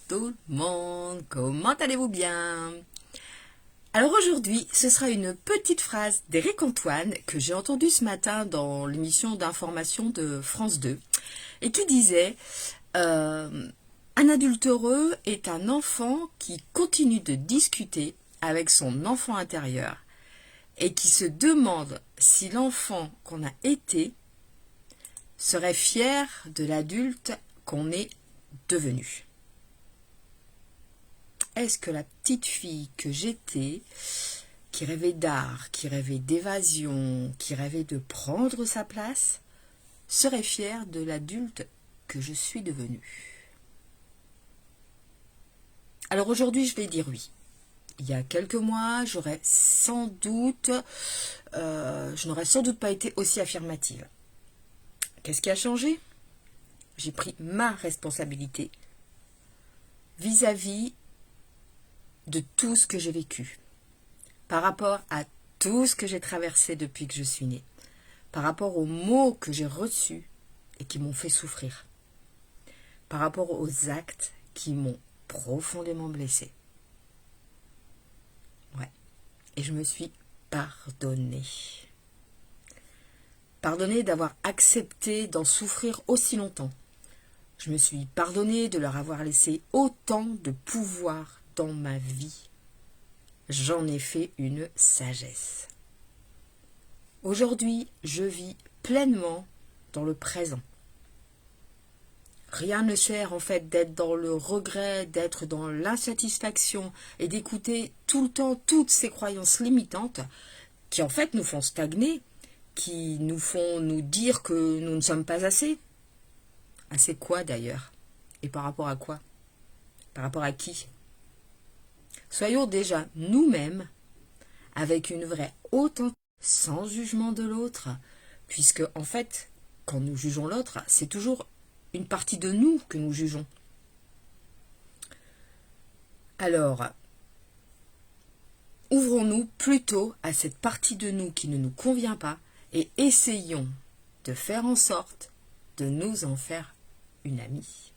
tout le monde, comment allez-vous bien? Alors aujourd'hui, ce sera une petite phrase d'Éric Antoine que j'ai entendue ce matin dans l'émission d'information de France 2 et qui disait un adulte heureux est un enfant qui continue de discuter avec son enfant intérieur et qui se demande si l'enfant qu'on a été serait fier de l'adulte qu'on est devenu. Est-ce que la petite fille que j'étais, qui rêvait d'art, qui rêvait d'évasion, qui rêvait de prendre sa place, serait fière de l'adulte que je suis devenue? Alors aujourd'hui, je vais dire oui. Il y a quelques mois, je n'aurais sans doute pas été aussi affirmative. Qu'est-ce qui a changé? J'ai pris ma responsabilité vis-à-vis de tout ce que j'ai vécu, par rapport à tout ce que j'ai traversé depuis que je suis née, par rapport aux mots que j'ai reçus et qui m'ont fait souffrir, par rapport aux actes qui m'ont profondément blessée. Ouais. Et je me suis pardonnée. Pardonnée d'avoir accepté d'en souffrir aussi longtemps. Je me suis pardonnée de leur avoir laissé autant de pouvoir dans ma vie. J'en ai fait une sagesse. Aujourd'hui, je vis pleinement dans le présent. Rien ne sert en fait d'être dans le regret, d'être dans l'insatisfaction et d'écouter tout le temps toutes ces croyances limitantes qui en fait nous font stagner, qui nous font nous dire que nous ne sommes pas assez. Assez quoi d'ailleurs? Et par rapport à quoi? Par rapport à qui? Soyons déjà nous-mêmes avec une vraie authenticité, sans jugement de l'autre, puisque en fait, quand nous jugeons l'autre, c'est toujours une partie de nous que nous jugeons. Alors, ouvrons-nous plutôt à cette partie de nous qui ne nous convient pas et essayons de faire en sorte de nous en faire une amie.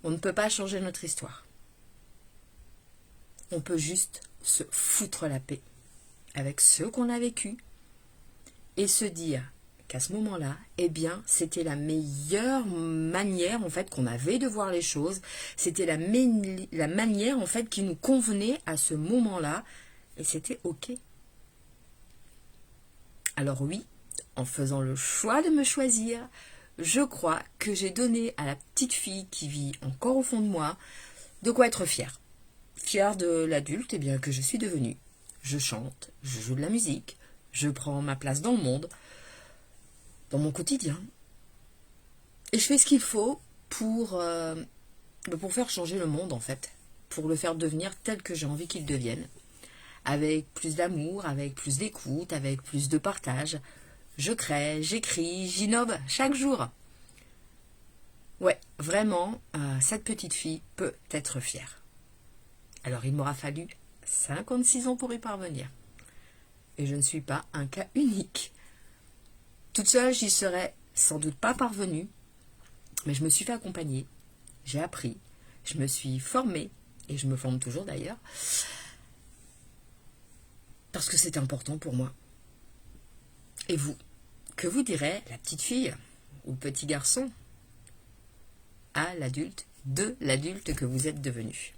On ne peut pas changer notre histoire. On peut juste se foutre la paix avec ce qu'on a vécu et se dire qu'à ce moment-là, eh bien, c'était la meilleure manière en fait qu'on avait de voir les choses. C'était la manière en fait qui nous convenait à ce moment-là et c'était ok. Alors oui, en faisant le choix de me choisir, je crois que j'ai donné à la petite fille qui vit encore au fond de moi de quoi être fière. Fière de l'adulte eh bien, que je suis devenue. Je chante, je joue de la musique, je prends ma place dans le monde, dans mon quotidien. Et je fais ce qu'il faut pour faire changer le monde en fait, pour le faire devenir tel que j'ai envie qu'il devienne. Avec plus d'amour, avec plus d'écoute, avec plus de partage. Je crée, j'écris, j'innove chaque jour. Ouais, vraiment, cette petite fille peut être fière. Alors il m'aura fallu 56 ans pour y parvenir. Et je ne suis pas un cas unique. Toute seule, j'y serais sans doute pas parvenue, mais je me suis fait accompagner, j'ai appris, je me suis formée, et je me forme toujours d'ailleurs, parce que c'est important pour moi. Et vous, que vous dirait la petite fille ou le petit garçon à l'adulte, de l'adulte que vous êtes devenu?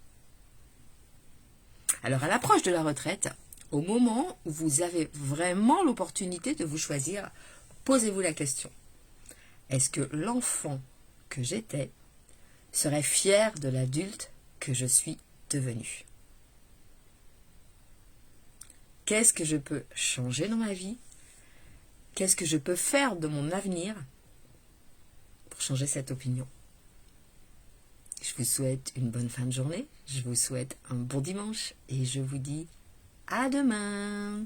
Alors à l'approche de la retraite, au moment où vous avez vraiment l'opportunité de vous choisir, posez-vous la question. Est-ce que l'enfant que j'étais serait fier de l'adulte que je suis devenu? Qu'est-ce que je peux changer dans ma vie? Qu'est-ce que je peux faire de mon avenir pour changer cette opinion? Je vous souhaite une bonne fin de journée, je vous souhaite un bon dimanche et je vous dis à demain.